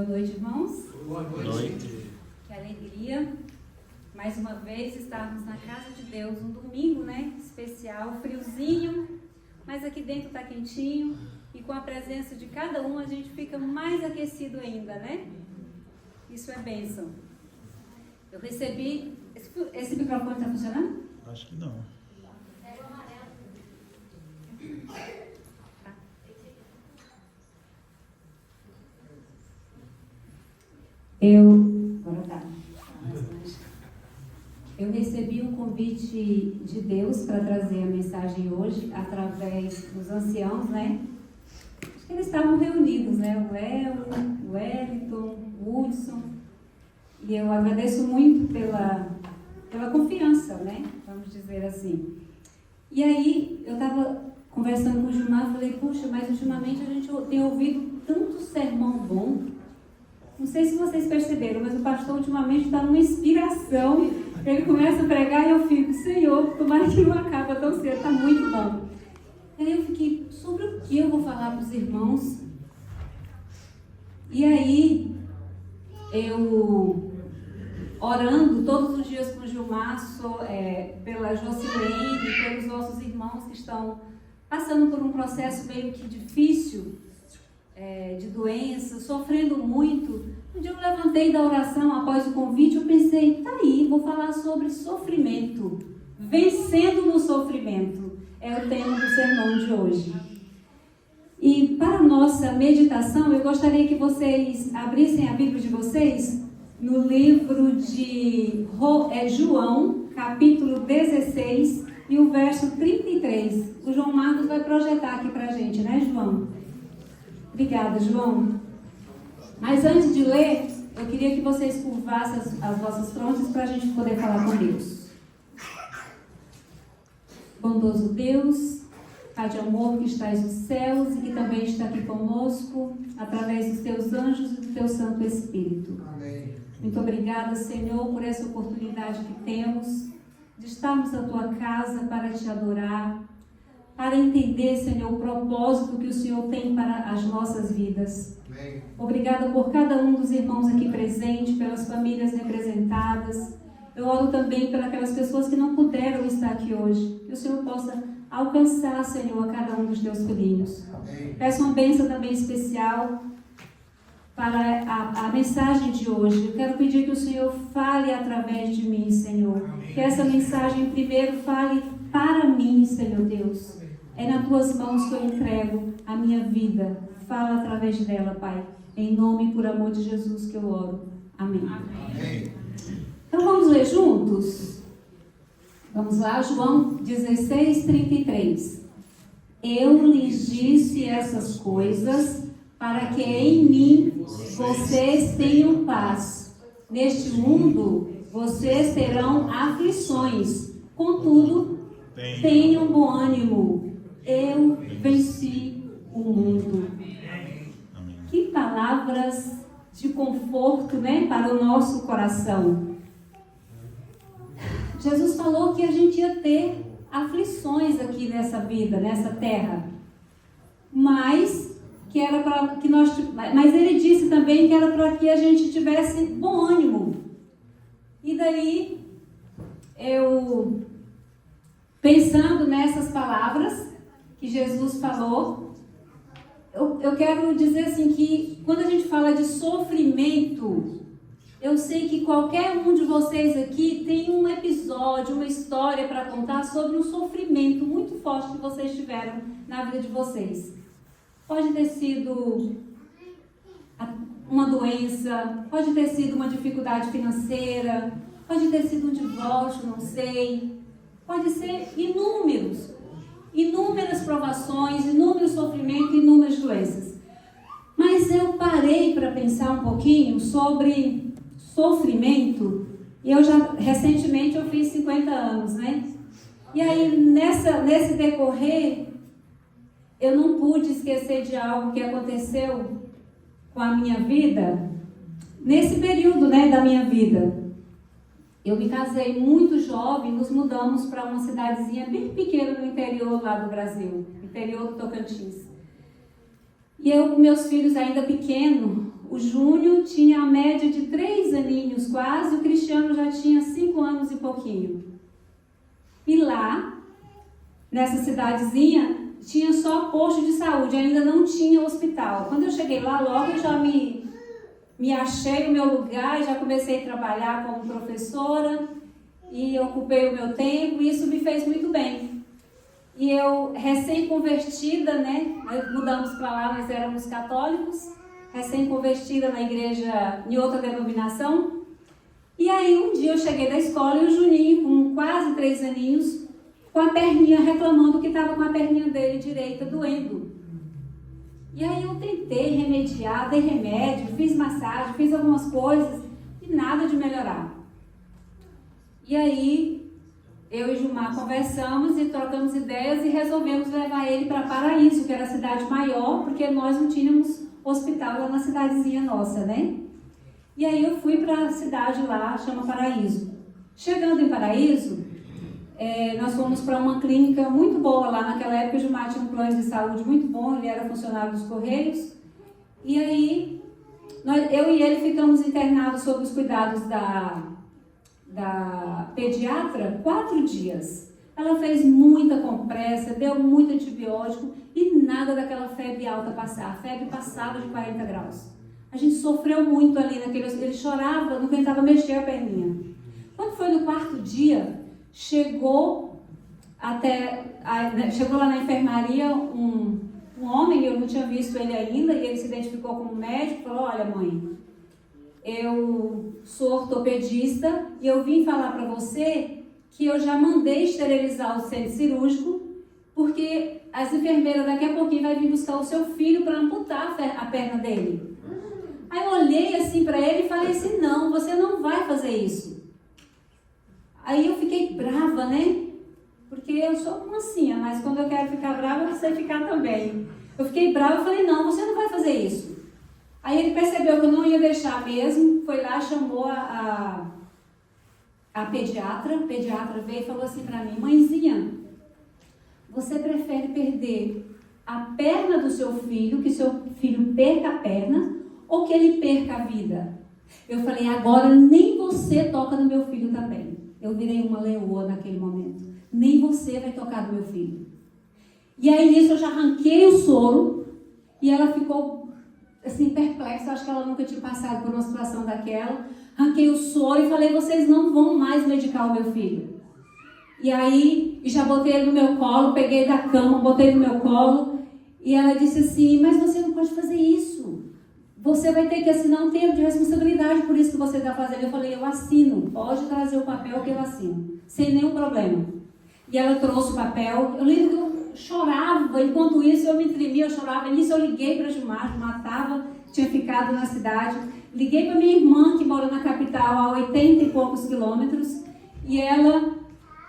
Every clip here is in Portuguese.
Boa noite, irmãos. Boa noite. Que alegria, mais uma vez, estarmos na casa de Deus, um domingo, né, especial, friozinho, mas aqui dentro está quentinho, e com a presença de cada um a gente fica mais aquecido ainda, né? Isso é bênção. Eu recebi... Esse microfone está funcionando? Acho que não. Agora tá. Eu recebi um convite de Deus para trazer a mensagem hoje através dos anciãos, né? Acho que eles estavam reunidos, né? O El, o Wellington, o Hudson. E eu agradeço muito pela confiança, né? Vamos dizer assim. E aí, eu estava conversando com o Gilmar e falei, puxa, mas ultimamente a gente tem ouvido tanto sermão bom. Não sei se vocês perceberam, mas o pastor ultimamente está numa inspiração. Ele começa a pregar e eu fico, Senhor, tomara que não acaba tão cedo, está muito bom. Aí eu fiquei, sobre o que eu vou falar para os irmãos? E aí, eu orando todos os dias com o Gilmar, pela Jocilene, pelos nossos irmãos que estão passando por um processo meio que difícil, de doença, sofrendo muito. Um dia eu levantei da oração após o convite, eu pensei, tá aí, vou falar sobre sofrimento. Vencendo no sofrimento é o tema do sermão de hoje. E para a nossa meditação, eu gostaria que vocês abrissem a Bíblia de vocês no livro de João, capítulo 16 e o verso 33. O João Marcos vai projetar aqui para a gente, né, João? Obrigada, João. Mas antes de ler, eu queria que vocês curvassem as vossas frontes para a gente poder falar com Deus. Bondoso Deus, Pai de amor que estás nos céus e que também está aqui conosco, através dos teus anjos e do teu Santo Espírito. Amém. Muito obrigada, Senhor, por essa oportunidade que temos de estarmos na tua casa para te adorar, para entender, Senhor, o propósito que o Senhor tem para as nossas vidas. Amém. Obrigada por cada um dos irmãos aqui presentes, pelas famílias representadas. Eu oro também pelas pessoas que não puderam estar aqui hoje. Que o Senhor possa alcançar, Senhor, a cada um dos teus filhinhos. Amém. Peço uma bênção também especial para a mensagem de hoje. Eu quero pedir que o Senhor fale através de mim, Senhor. Amém. Que essa mensagem primeiro fale para mim, Senhor Deus. É nas tuas mãos que eu entrego a minha vida. Fala através dela, Pai. Em nome e por amor de Jesus que eu oro. Amém. Amém. Então vamos ler juntos? Vamos lá, João 16, 33. Eu lhes disse essas coisas para que em mim vocês tenham paz. Neste mundo vocês terão aflições. Contudo, tenham bom ânimo. Eu venci o mundo. Amém. Que palavras de conforto, né, para o nosso coração. Jesus falou que a gente ia ter aflições aqui nessa vida, nessa terra. Mas ele disse também que era para que a gente tivesse bom ânimo. E daí eu, pensando nessas palavras que Jesus falou, eu quero dizer assim que quando a gente fala de sofrimento, eu sei que qualquer um de vocês aqui tem um episódio, uma história para contar sobre um sofrimento muito forte que vocês tiveram na vida de vocês. Pode ter sido uma doença, pode ter sido uma dificuldade financeira, pode ter sido um divórcio, não sei. Pode ser inúmeras provações, inúmeros sofrimentos, inúmeras doenças. Mas eu parei para pensar um pouquinho sobre sofrimento, e recentemente eu fiz 50 anos, né? E aí nesse decorrer, eu não pude esquecer de algo que aconteceu com a minha vida, nesse período, né, da minha vida. Eu me casei muito jovem, nos mudamos para uma cidadezinha bem pequena no interior lá do Brasil, interior do Tocantins. E eu com meus filhos ainda pequenos, O Júnior tinha a média de 3 aninhos quase, o Cristiano já tinha 5 anos e pouquinho. E lá, nessa cidadezinha, tinha só posto de saúde, ainda não tinha hospital. Quando eu cheguei lá, logo eu já me achei no meu lugar e já comecei a trabalhar como professora e ocupei o meu tempo e isso me fez muito bem. E eu, recém-convertida, né, nós mudamos para lá, nós éramos católicos, recém-convertida na igreja, em outra denominação. E aí um dia eu cheguei da escola e o Juninho, com quase 3 aninhos, com a perninha, reclamando que estava com a perninha dele direita doendo. E aí eu tentei remediar, dei remédio, fiz massagem, fiz algumas coisas e nada de melhorar. E aí eu e Gilmar conversamos e trocamos ideias e resolvemos levar ele para Paraíso, que era a cidade maior, porque nós não tínhamos hospital lá na cidadezinha nossa, né? E aí eu fui para a cidade lá, chama Paraíso. Chegando em Paraíso, nós fomos para uma clínica muito boa lá. Naquela época o Gilmar tinha um plano de saúde muito bom, ele era funcionário dos Correios. E aí eu e ele ficamos internados sob os cuidados da pediatra 4 dias. Ela fez muita compressa, deu muito antibiótico e nada daquela febre alta passar. A febre passava de 40 graus. A gente sofreu muito ali ele chorava, não aguentava mexer a perninha. Quando foi no 4º dia, chegou lá na enfermaria um homem, eu não tinha visto ele ainda, e ele se identificou como médico, falou: olha, mãe, eu sou ortopedista e eu vim falar para você que eu já mandei esterilizar o centro cirúrgico, porque as enfermeiras daqui a pouquinho vai vir buscar o seu filho para amputar a perna dele. Aí eu olhei assim para ele e falei assim: não, você não vai fazer isso. Aí eu fiquei brava, né? Porque eu sou uma mansinha, mas quando eu quero ficar brava, eu sei ficar também. Eu fiquei brava e falei: não, você não vai fazer isso. Aí ele percebeu que eu não ia deixar mesmo, foi lá, chamou a pediatra veio e falou assim para mim: mãezinha, você prefere perder a perna do seu filho, que seu filho perca a perna, ou que ele perca a vida? Eu falei: agora nem você toca no meu filho também. Eu virei uma leoa naquele momento. Nem você vai tocar no meu filho. E aí nisso eu já arranquei o soro e ela ficou assim perplexa. Acho que ela nunca tinha passado por uma situação daquela. Arranquei o soro e falei: vocês não vão mais medicar o meu filho. E aí já botei ele no meu colo, peguei da cama, botei no meu colo. E ela disse assim: mas você não pode fazer isso. Você vai ter que assinar um termo de responsabilidade por isso que você está fazendo. Eu falei: eu assino, pode trazer o papel que eu assino, sem nenhum problema. E ela trouxe o papel. Eu lembro que eu chorava, enquanto isso eu me tremia, eu chorava. Nisso eu liguei para Gilmar, tinha ficado na cidade. Liguei para minha irmã, que mora na capital, a 80 e poucos quilômetros, e ela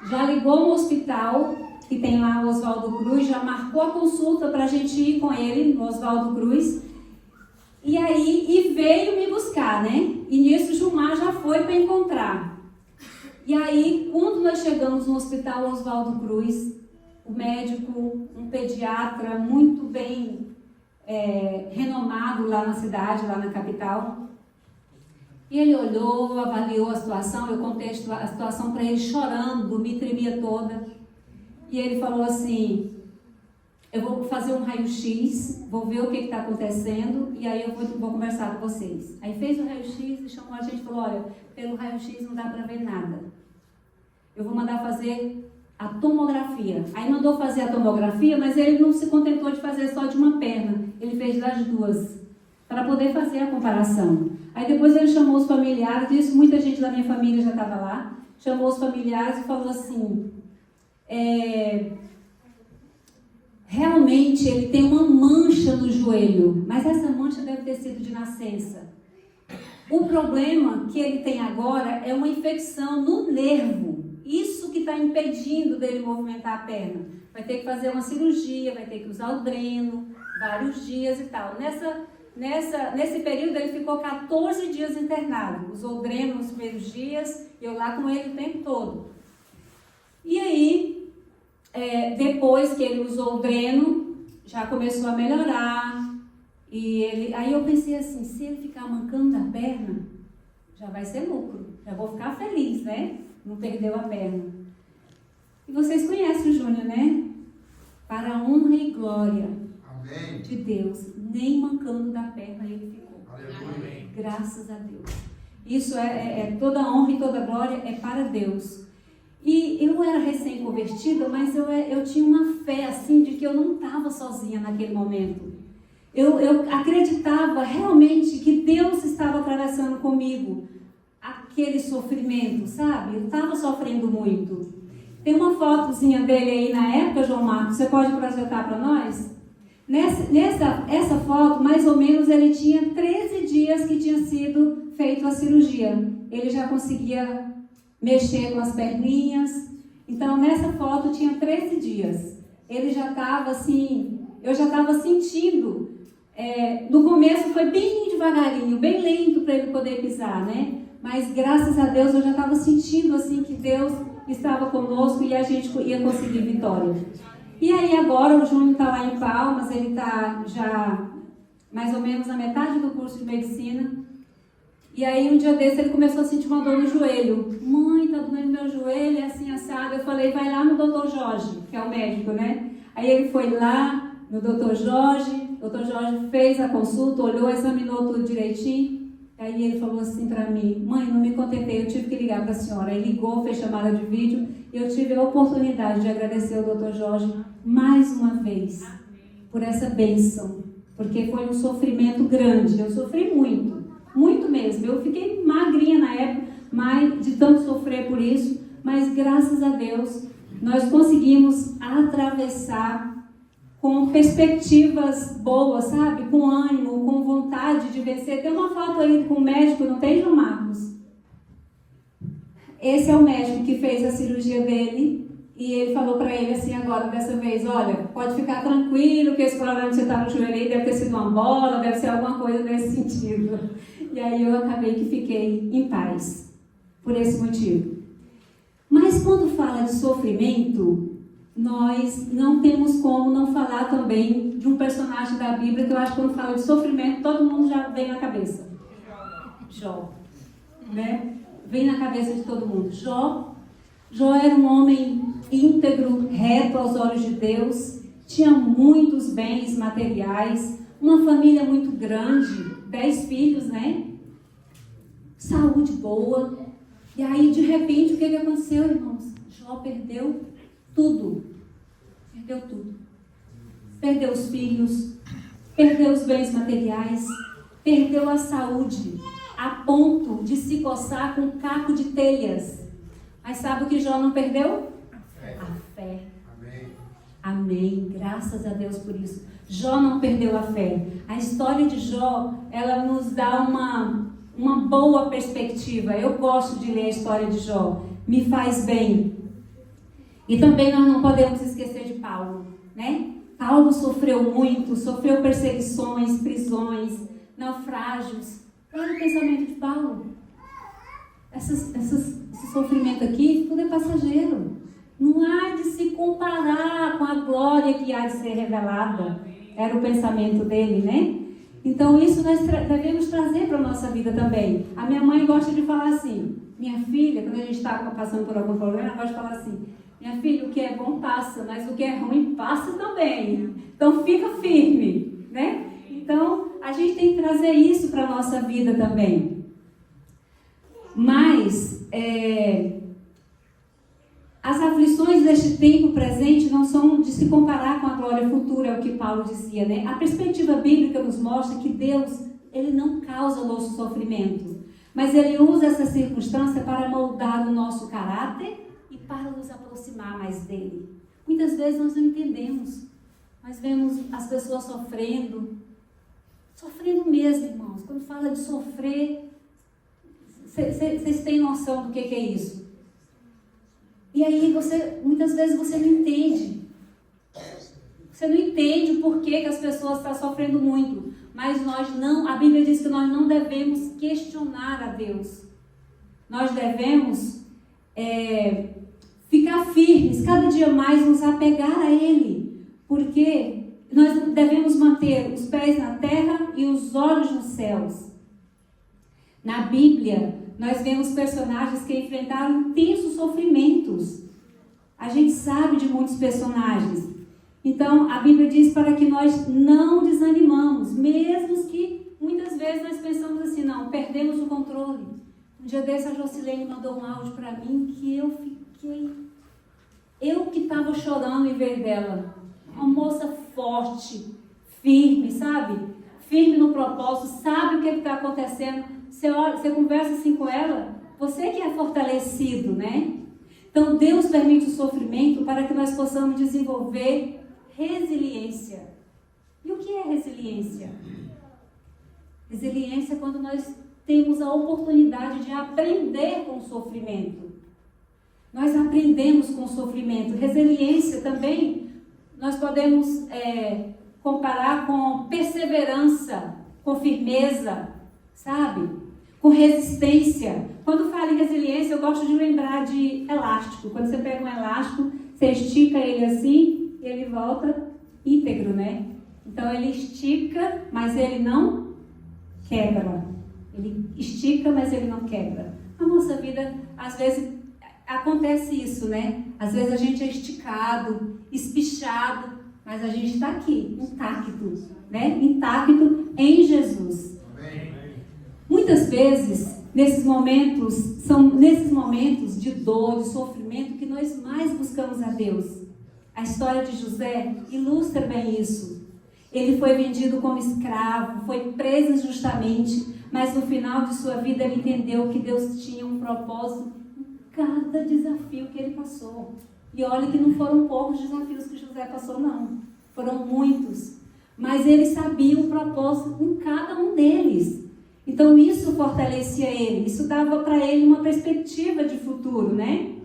já ligou no hospital, que tem lá o Oswaldo Cruz, já marcou a consulta para a gente ir com ele no Oswaldo Cruz. E aí, veio me buscar, né? E nisso o Gilmar já foi para encontrar. E aí, quando nós chegamos no hospital Oswaldo Cruz, o médico, um pediatra muito bem renomado lá na cidade, lá na capital, e ele olhou, avaliou a situação, eu contei a situação para ele chorando, me tremia toda. E ele falou assim: eu vou fazer um raio-x, vou ver o que está acontecendo e aí eu vou conversar com vocês. Aí fez o raio-x e chamou a gente e falou: olha, pelo raio-x não dá para ver nada. Eu vou mandar fazer a tomografia. Aí mandou fazer a tomografia, mas ele não se contentou de fazer só de uma perna. Ele fez das duas, para poder fazer a comparação. Aí depois ele chamou os familiares, isso muita gente da minha família já estava lá, chamou os familiares e falou assim: realmente ele tem uma mancha no joelho, mas essa mancha deve ter sido de nascença. O problema que ele tem agora é uma infecção no nervo. Isso que está impedindo dele movimentar a perna. Vai ter que fazer uma cirurgia, vai ter que usar o dreno, vários dias e tal. Nesse período ele ficou 14 dias internado. Usou o dreno nos primeiros dias, eu lá com ele o tempo todo. E aí, depois que ele usou o dreno, já começou a melhorar. Aí eu pensei assim, se ele ficar mancando da perna, já vai ser lucro, já vou ficar feliz, né? Não perdeu a perna. E vocês conhecem o Júnior, né? Para a honra e glória de Deus, nem mancando da perna ele ficou. Aleluia. Graças a Deus. Isso toda honra e toda glória é para Deus. E eu era recém-convertida, mas eu tinha uma fé assim de que eu não estava sozinha naquele momento. Eu acreditava realmente que Deus estava atravessando comigo aquele sofrimento, sabe? Eu estava sofrendo muito. Tem uma fotozinha dele aí na época, João Marcos, você pode projetar para nós? Essa foto, mais ou menos, ele tinha 13 dias que tinha sido feita a cirurgia. Ele já conseguia mexer com as perninhas. Então, nessa foto tinha 13 dias. Ele já estava assim, eu já estava sentindo. No começo foi bem devagarinho, bem lento para ele poder pisar, né? Mas graças a Deus eu já estava sentindo assim que Deus estava conosco e a gente ia conseguir vitória. E aí agora o Júnior está lá em Palmas, ele está já mais ou menos na metade do curso de medicina. E aí um dia desse ele começou a sentir uma dor no joelho. Mãe, tá doendo meu joelho, é assim assado. Eu falei, vai lá no Dr. Jorge, que é o médico, né? Aí ele foi lá no Dr. Jorge fez a consulta, olhou, examinou tudo direitinho. Aí ele falou assim para mim, mãe, não me contentei, eu tive que ligar para a senhora. Aí ligou, fez chamada de vídeo e eu tive a oportunidade de agradecer ao Dr. Jorge mais uma vez por essa bênção, porque foi um sofrimento grande, eu sofri muito, muito mesmo. Eu fiquei magrinha na época, mas de tanto sofrer por isso, mas graças a Deus nós conseguimos atravessar com perspectivas boas, sabe? Com ânimo, com vontade de vencer. Tem uma foto aí com o médico, não tem, João Marcos? Esse é o médico que fez a cirurgia dele e ele falou para ele assim agora, dessa vez, olha, pode ficar tranquilo que esse problema que você está no joelho aí deve ter sido uma bola, deve ser alguma coisa nesse sentido. E aí eu acabei que fiquei em paz, por esse motivo. Mas quando fala de sofrimento, nós não temos como não falar também de um personagem da Bíblia que eu acho que quando fala de sofrimento, todo mundo já vem na cabeça. Jó, né? Vem na cabeça de todo mundo. Jó era um homem íntegro, reto aos olhos de Deus, tinha muitos bens materiais, uma família muito grande, 10 filhos, né? Saúde boa. E aí, de repente, o que aconteceu, irmãos? Jó perdeu tudo. Perdeu tudo. Perdeu os filhos, perdeu os bens materiais, perdeu a saúde, a ponto de se coçar com um caco de telhas. Mas sabe o que Jó não perdeu? A fé. Amém. Amém. Graças a Deus por isso. Jó não perdeu a fé. A história de Jó, ela nos dá uma boa perspectiva. Eu gosto de ler a história de Jó. Me faz bem. E também nós não podemos esquecer de Paulo, né? Paulo sofreu muito, sofreu perseguições, prisões, naufrágios. Olha o pensamento de Paulo. Esse sofrimento aqui, tudo é passageiro. Não há de se comparar com a glória que há de ser revelada. Era o pensamento dele, né? Então isso nós devemos trazer para a nossa vida também. A minha mãe gosta de falar assim, minha filha, quando a gente está passando por algum problema, ela gosta de falar assim, minha filha, o que é bom passa, mas o que é ruim passa também. Então fica firme, né? Então a gente tem que trazer isso para a nossa vida também. Mas as aflições deste tempo presente não são de se comparar com a glória futura, é o que Paulo dizia, né? A perspectiva bíblica nos mostra que Deus, ele não causa o nosso sofrimento, mas ele usa essa circunstância para moldar o nosso caráter e para nos aproximar mais dele. Muitas vezes nós não entendemos, nós vemos as pessoas sofrendo mesmo, irmãos. Quando fala de sofrer, vocês têm noção do que é isso? E aí muitas vezes você não entende. Você não entende o porquê que as pessoas estão sofrendo muito. Mas a Bíblia diz que nós não devemos questionar a Deus. Nós devemos ficar firmes, cada dia mais nos apegar a Ele. Porque nós devemos manter os pés na terra e os olhos nos céus. Na Bíblia, nós vemos personagens que enfrentaram intensos sofrimentos. A gente sabe de muitos personagens. Então, a Bíblia diz para que nós não desanimamos, mesmo que muitas vezes nós pensamos assim, não, perdemos o controle. Um dia desse a Josilene mandou um áudio para mim que eu que estava chorando em vez dela. Uma moça forte, firme, sabe? Firme no propósito, sabe o que está acontecendo. Você conversa assim com ela, você que é fortalecido, né? Então, Deus permite o sofrimento para que nós possamos desenvolver resiliência. E o que é resiliência? Resiliência é quando nós temos a oportunidade de aprender com o sofrimento. Nós aprendemos com o sofrimento. Resiliência também, nós podemos comparar com perseverança, com firmeza, sabe? Com resistência. Quando falo em resiliência, eu gosto de lembrar de elástico. Quando você pega um elástico, você estica ele assim e ele volta íntegro, né? Então ele estica, mas ele não quebra. Ele estica, mas ele não quebra. Na nossa vida, às vezes, acontece isso, né? Às vezes a gente é esticado, espichado, mas a gente está aqui, intacto, né? Intacto em Jesus. Amém. Muitas vezes, são nesses momentos de dor, de sofrimento, que nós mais buscamos a Deus. A história de José ilustra bem isso. Ele foi vendido como escravo, foi preso injustamente, mas no final de sua vida ele entendeu que Deus tinha um propósito em cada desafio que ele passou. E olha que não foram poucos desafios que José passou, não. Foram muitos. Mas ele sabia o propósito em cada um deles. Então isso fortalecia ele. Isso dava para ele uma perspectiva de futuro, né?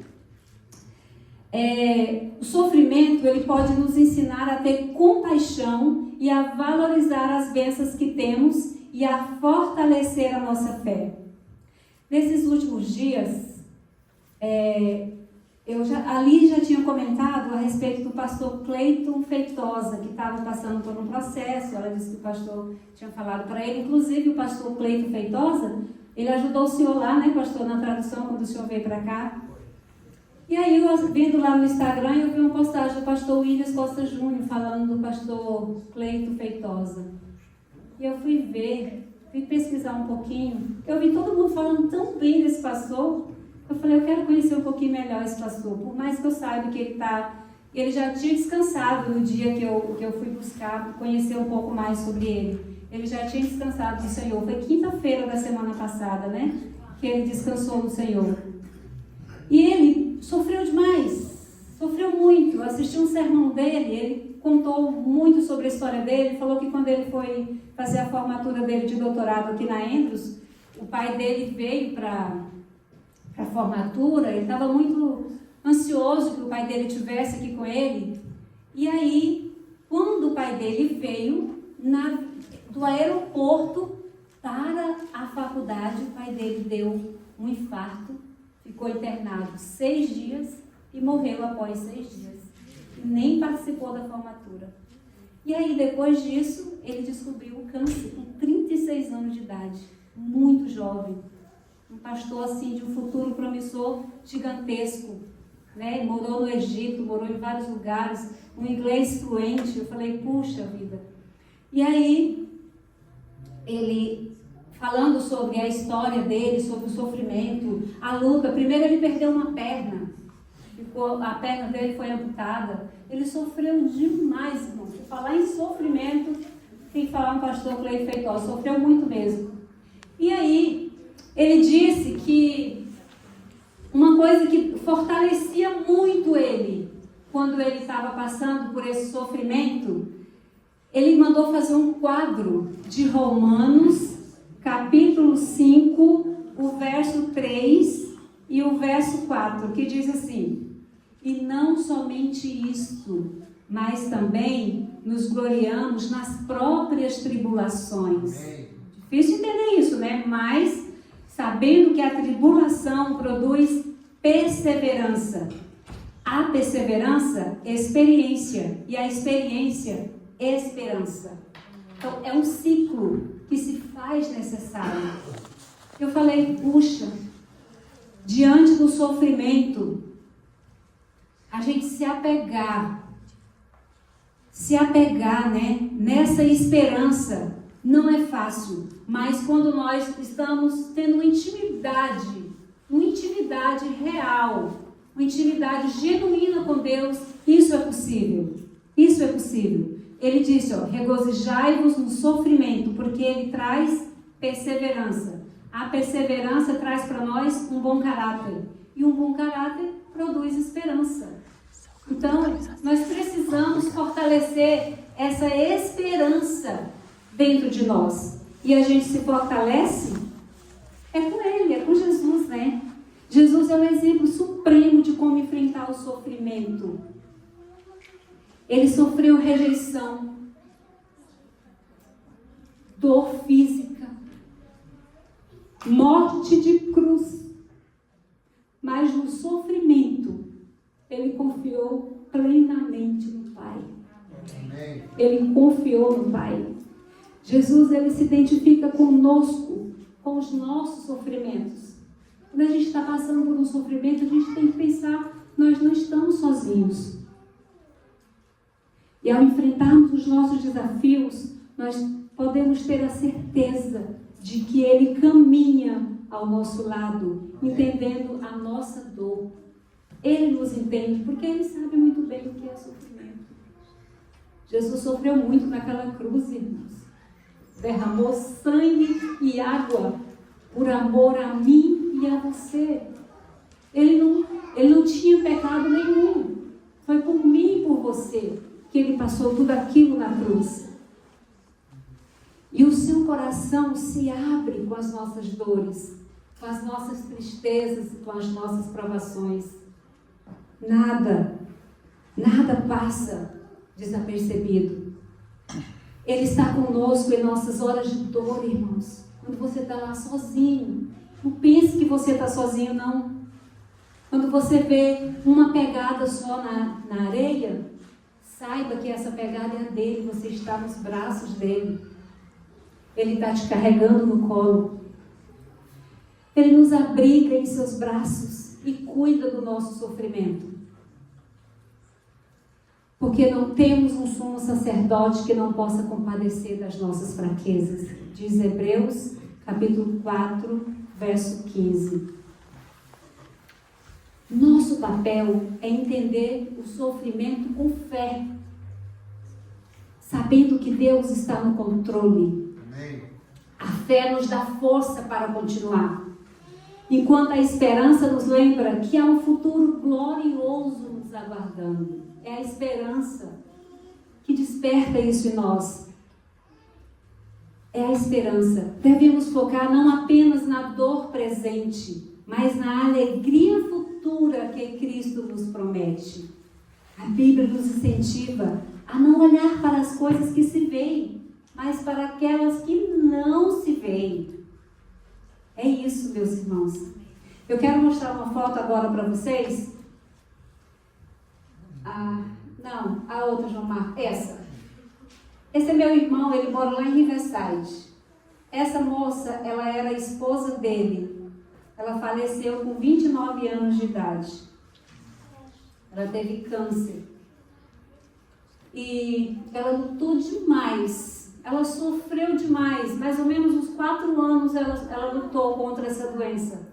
O sofrimento, ele pode nos ensinar a ter compaixão e a valorizar as bênçãos que temos e a fortalecer a nossa fé. Nesses últimos dias, Ali já tinha comentado a respeito do pastor Cleiton Feitosa, que estava passando por um processo. Ela disse que o pastor tinha falado para ele. Inclusive, o pastor Cleiton Feitosa, ele ajudou o senhor lá, né, pastor, na tradução, quando o senhor veio para cá. E aí, eu vendo lá no Instagram, eu vi uma postagem do pastor Williams Costa Júnior, falando do pastor Cleiton Feitosa. E eu fui pesquisar um pouquinho. Eu vi todo mundo falando tão bem desse pastor. Eu falei, eu quero conhecer um pouquinho melhor esse pastor, por mais que eu saiba que ele já tinha descansado no dia que eu fui buscar, conhecer um pouco mais sobre ele. Ele já tinha descansado do Senhor. Foi quinta-feira da semana passada, né? Que ele descansou no Senhor. E ele sofreu demais, sofreu muito. Eu assisti um sermão dele, ele contou muito sobre a história dele. Falou que quando ele foi fazer a formatura dele de doutorado aqui na Andrews, o pai dele veio para a formatura, ele estava muito ansioso que o pai dele estivesse aqui com ele. E aí, quando o pai dele veio do aeroporto para a faculdade, o pai dele deu um infarto, ficou internado 6 dias e morreu após 6 dias. E nem participou da formatura. E aí, depois disso, ele descobriu o câncer com 36 anos de idade, muito jovem. Um pastor assim de um futuro promissor gigantesco, né? Morou no Egito, morou em vários lugares, um inglês fluente. Eu falei, puxa vida. E aí, ele falando sobre a história dele, sobre o sofrimento, a luta. Primeiro ele perdeu uma perna, a perna dele foi amputada. Ele sofreu demais, irmão. Se falar em sofrimento, tem que falar no pastor Cleiton Feitosa, sofreu muito mesmo. E aí, ele disse que uma coisa que fortalecia muito ele, quando ele estava passando por esse sofrimento, ele mandou fazer um quadro de Romanos, capítulo 5, o verso 3 e o verso 4, que diz assim: e não somente isto, mas também nos gloriamos nas próprias tribulações. Difícil entender isso, né? Mas sabendo que a tribulação produz perseverança. A perseverança, experiência. E a experiência, esperança. Então, é um ciclo que se faz necessário. Eu falei, puxa, diante do sofrimento, a gente se apegar, né, nessa esperança não é fácil, mas quando nós estamos tendo uma intimidade real, uma intimidade genuína com Deus, isso é possível. Isso é possível. Ele disse, regozijai-vos no sofrimento, porque ele traz perseverança. A perseverança traz para nós um bom caráter. E um bom caráter produz esperança. Então, nós precisamos fortalecer essa esperança dentro de nós. E a gente se fortalece é com Ele, é com Jesus, né? Jesus é o exemplo supremo de como enfrentar o sofrimento. Ele sofreu rejeição, dor física, morte de cruz. Mas no sofrimento, ele confiou plenamente no Pai. Ele confiou no Pai. Jesus, ele se identifica conosco, com os nossos sofrimentos. Quando a gente está passando por um sofrimento, a gente tem que pensar, nós não estamos sozinhos. E ao enfrentarmos os nossos desafios, nós podemos ter a certeza de que Ele caminha ao nosso lado, entendendo a nossa dor. Ele nos entende, porque Ele sabe muito bem o que é sofrimento. Jesus sofreu muito naquela cruz, irmãos. Derramou sangue e água por amor a mim e a você. Ele não tinha pecado nenhum. Foi por mim e por você que Ele passou tudo aquilo na cruz. E o seu coração se abre com as nossas dores, com as nossas tristezas e com as nossas provações. Nada passa desapercebido. Ele está conosco em nossas horas de dor, irmãos. Quando você está lá sozinho, não pense que você está sozinho, não. Quando você vê uma pegada só na areia, saiba que essa pegada é a dele, você está nos braços dele. Ele está te carregando no colo. Ele nos abriga em seus braços e cuida do nosso sofrimento. Porque não temos um sumo sacerdote que não possa compadecer das nossas fraquezas. Diz Hebreus, capítulo 4, verso 15. Nosso papel é entender o sofrimento com fé, sabendo que Deus está no controle. Amém. A fé nos dá força para continuar, enquanto a esperança nos lembra que há um futuro glorioso nos aguardando. É a esperança que desperta isso em nós. É a esperança. Devemos focar não apenas na dor presente, mas na alegria futura que Cristo nos promete. A Bíblia nos incentiva a não olhar para as coisas que se veem, mas para aquelas que não se veem. É isso, meus irmãos. Eu quero mostrar uma foto agora para vocês. A outra, João Marcos. Essa. Esse é meu irmão, ele mora lá em Riverside. Essa moça, ela era a esposa dele. Ela faleceu com 29 anos de idade. Ela teve câncer. E ela lutou demais. Ela sofreu demais. Mais ou menos uns 4 anos ela lutou contra essa doença.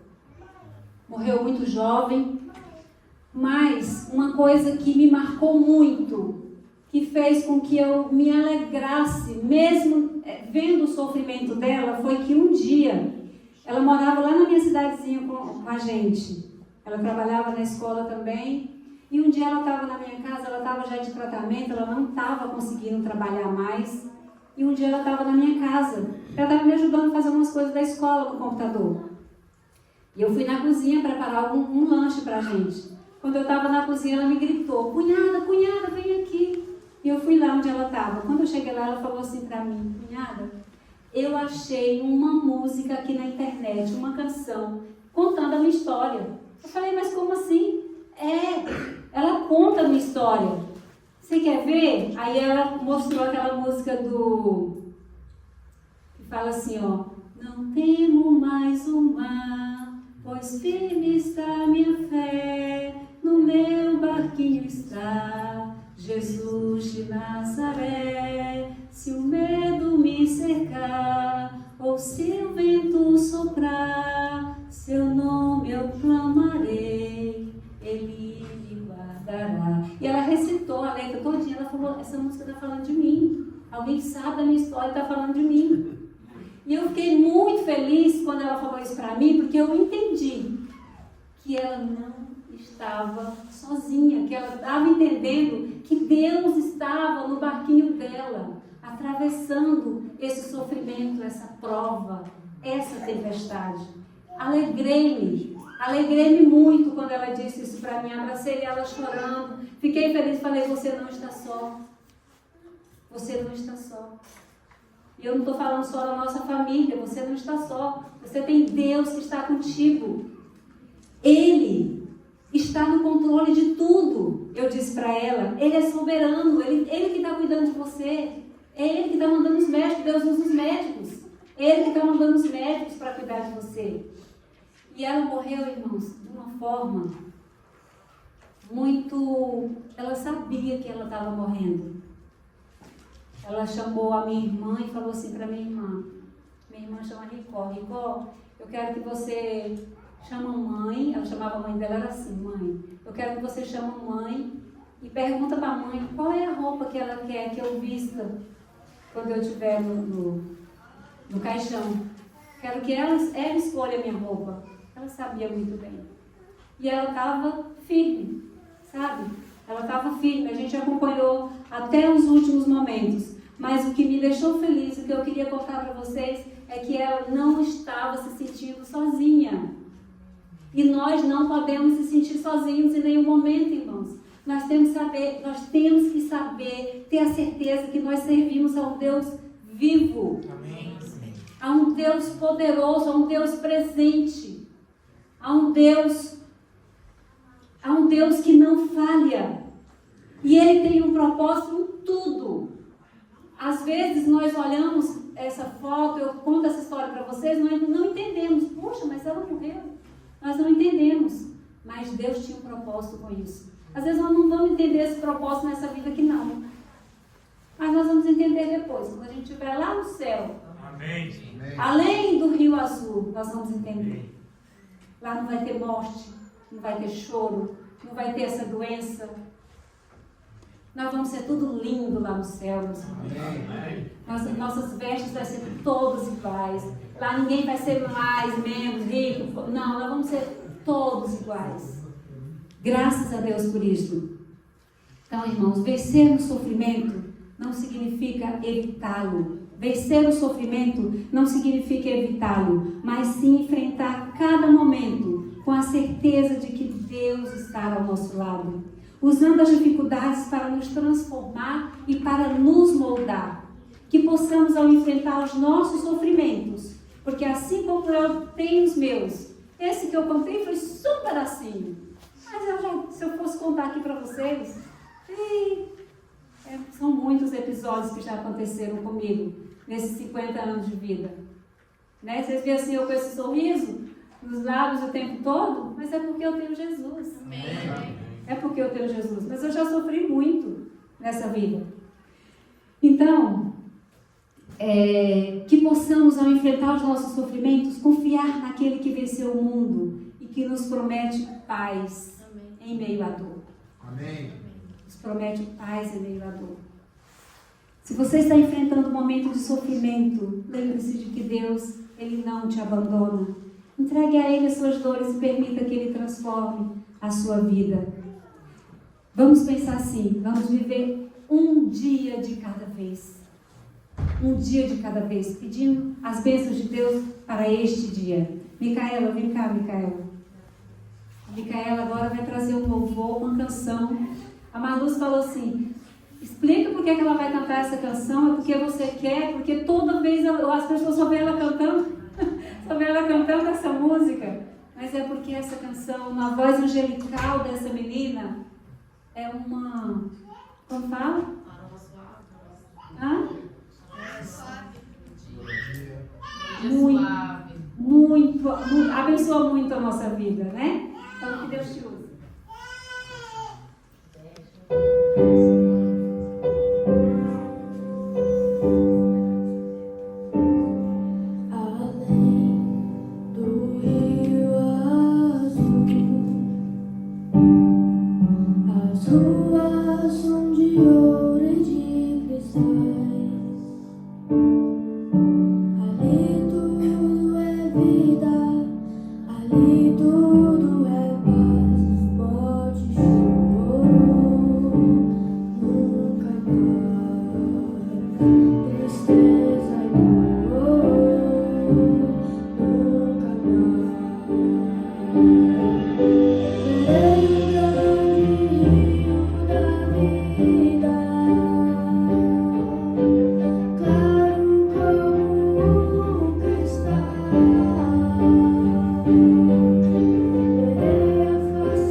Morreu muito jovem. Mas uma coisa que me marcou muito, que fez com que eu me alegrasse, mesmo vendo o sofrimento dela, foi que um dia, ela morava lá na minha cidadezinha com a gente. Ela trabalhava na escola também. E um dia ela estava na minha casa, ela estava já de tratamento, ela não estava conseguindo trabalhar mais. E um dia ela estava na minha casa. Ela estava me ajudando a fazer umas coisas da escola no computador. E eu fui na cozinha preparar um lanche para a gente. Quando eu estava na cozinha, ela me gritou, cunhada, vem aqui. E eu fui lá onde ela estava. Quando eu cheguei lá, ela falou assim para mim, cunhada, eu achei uma música aqui na internet, uma canção, contando a minha história. Eu falei, mas como assim? Ela conta a minha história. Você quer ver? Aí ela mostrou aquela música que fala assim, ó. Não temo mais o mar, pois firme está minha fé, no meu barquinho está Jesus de Nazaré. Se o medo me cercar, ou se o vento soprar, seu nome eu clamarei, Ele me guardará. E ela recitou a letra todinha, ela falou, essa música está falando de mim. Alguém que sabe da minha história está falando de mim. E eu fiquei muito feliz quando ela falou isso para mim, porque eu entendi que ela não estava sozinha, que ela estava entendendo que Deus estava no barquinho dela, atravessando esse sofrimento, essa prova, essa tempestade. Alegrei-me muito quando ela disse isso para mim, abracei ela chorando, fiquei feliz, falei, você não está só, você não está só. E eu não estou falando só da nossa família, você não está só, você tem Deus que está contigo. Ele está no controle de tudo. Eu disse para ela, Ele é soberano, Ele que está cuidando de você. É Ele que está mandando os médicos, Deus usa os médicos. Ele que está mandando os médicos para cuidar de você. E ela morreu, irmãos, de uma forma muito... Ela sabia que ela estava morrendo. Ela chamou a minha irmã e falou assim para minha irmã chama Ricó, eu quero que você chame a mãe, ela chamava a mãe dela, era assim, mãe, eu quero que você chame a mãe e pergunta para a mãe qual é a roupa que ela quer que eu vista quando eu estiver no caixão. Quero que ela escolha a minha roupa. Ela sabia muito bem. E ela estava firme, sabe? Ela estava firme, a gente acompanhou até os últimos momentos. Mas o que me deixou feliz, o que eu queria contar para vocês, é que ela não estava se sentindo sozinha. E nós não podemos se sentir sozinhos em nenhum momento, irmãos. Nós temos que saber, ter a certeza que nós servimos a um Deus vivo. Amém. A um Deus poderoso, a um Deus presente. A um Deus que não falha. E Ele tem um propósito em tudo. Às vezes nós olhamos essa foto, eu conto essa história para vocês, nós não entendemos. Poxa, mas ela morreu. Nós não entendemos. Mas Deus tinha um propósito com isso. Às vezes nós não vamos entender esse propósito nessa vida aqui não. Mas nós vamos entender depois, quando a gente estiver lá no céu. Amém. Além do rio azul, nós vamos entender. Lá não vai ter morte, não vai ter choro, não vai ter essa doença. Nós vamos ser tudo lindo lá no céu, meus irmãos. Nossas vestes vão ser todas iguais. Lá ninguém vai ser mais, menos, rico. Não, nós vamos ser todos iguais. Graças a Deus por isso. Então, irmãos, vencer no sofrimento não significa evitá-lo. Vencer o sofrimento não significa evitá-lo, mas sim enfrentar cada momento com a certeza de que Deus está ao nosso lado, usando as dificuldades para nos transformar e para nos moldar. Que possamos, ao enfrentar os nossos sofrimentos, porque assim como eu tenho os meus, esse que eu contei foi super assim. Mas se eu fosse contar aqui para vocês, são muitos episódios que já aconteceram comigo nesses 50 anos de vida. Né? Vocês veem assim, eu com esse sorriso nos lábios o tempo todo, mas é porque eu tenho Jesus. Amém. É porque eu tenho Jesus. Mas eu já sofri muito nessa vida. Então, que possamos, ao enfrentar os nossos sofrimentos, confiar naquele que venceu o mundo e que nos promete paz. Em meio à dor. Amém. Nos promete paz em meio à dor. Se você está enfrentando um momento de sofrimento, lembre-se de que Deus, Ele não te abandona. Entregue a Ele as suas dores e permita que Ele transforme a sua vida. Vamos pensar assim, vamos viver um dia de cada vez. Um dia de cada vez, pedindo as bênçãos de Deus para este dia. Micaela, vem cá, Micaela. Micaela agora vai trazer um louvor, uma canção. A Marluz falou assim, explica por que ela vai cantar essa canção, é porque você quer, porque toda vez as pessoas só veem ela cantando, só veem ela cantando essa música. Mas é porque essa canção, uma voz angelical dessa menina, é Como fala? Hã? Muito, muito, abençoa muito a nossa vida, né? Então, que Deus te use. Ruas são de ouro e de cristais. Ali tudo é vida, ali tudo é paz. Morte e choro nunca mais. Tristeza e dor nunca mais. Face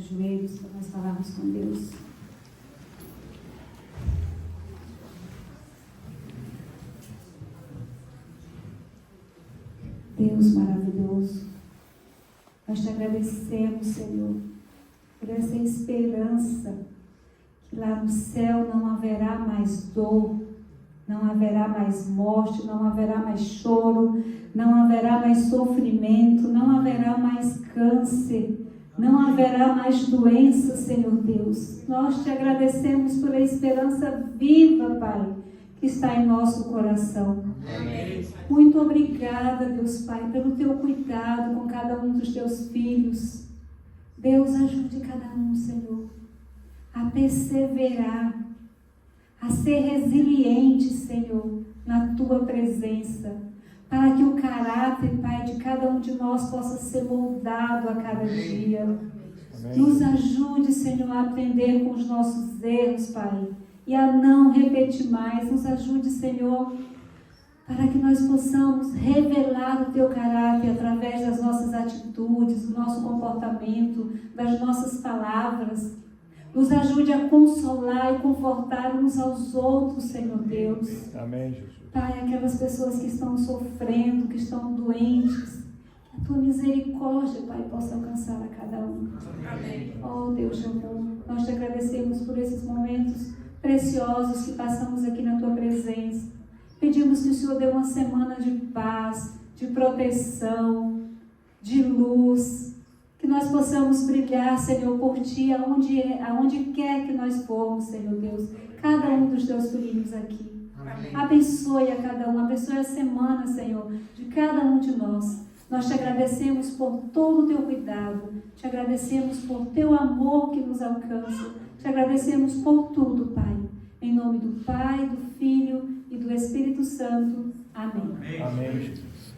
de joelhos para nós falarmos com Deus. Deus maravilhoso, nós te agradecemos, Senhor, por essa esperança que lá no céu não haverá mais dor, não haverá mais morte, não haverá mais choro, não haverá mais sofrimento, não haverá mais câncer, não haverá mais doença, Senhor Deus. Nós te agradecemos por a esperança viva, Pai, que está em nosso coração. Amém. Muito obrigada, Deus Pai, pelo teu cuidado com cada um dos teus filhos. Deus, ajude cada um, Senhor, a perseverar, a ser resiliente, Senhor, na tua presença, para que o caráter, Pai, de cada um de nós possa ser moldado a cada dia. Amém. Nos ajude, Senhor, a aprender com os nossos erros, Pai, e a não repetir mais. Nos ajude, Senhor, para que nós possamos revelar o teu caráter através das nossas atitudes, do nosso comportamento, das nossas palavras. Nos ajude a consolar e confortar uns aos outros, Senhor Deus. Amém, Jesus. Pai, aquelas pessoas que estão sofrendo, que estão doentes, que a tua misericórdia, Pai, possa alcançar a cada um. Amém. Oh, Deus de amor, nós te agradecemos por esses momentos preciosos que passamos aqui na tua presença. Pedimos que o Senhor dê uma semana de paz, de proteção, de luz, que nós possamos brilhar, Senhor, por Ti, aonde quer que nós formos, Senhor Deus, cada um dos Teus filhinhos aqui. Amém. Abençoe a cada um, abençoe a semana, Senhor, de cada um de nós. Nós te agradecemos por todo o Teu cuidado, te agradecemos por Teu amor que nos alcança, te agradecemos por tudo, Pai. Em nome do Pai, do Filho e do Espírito Santo. Amém. Amém, Jesus.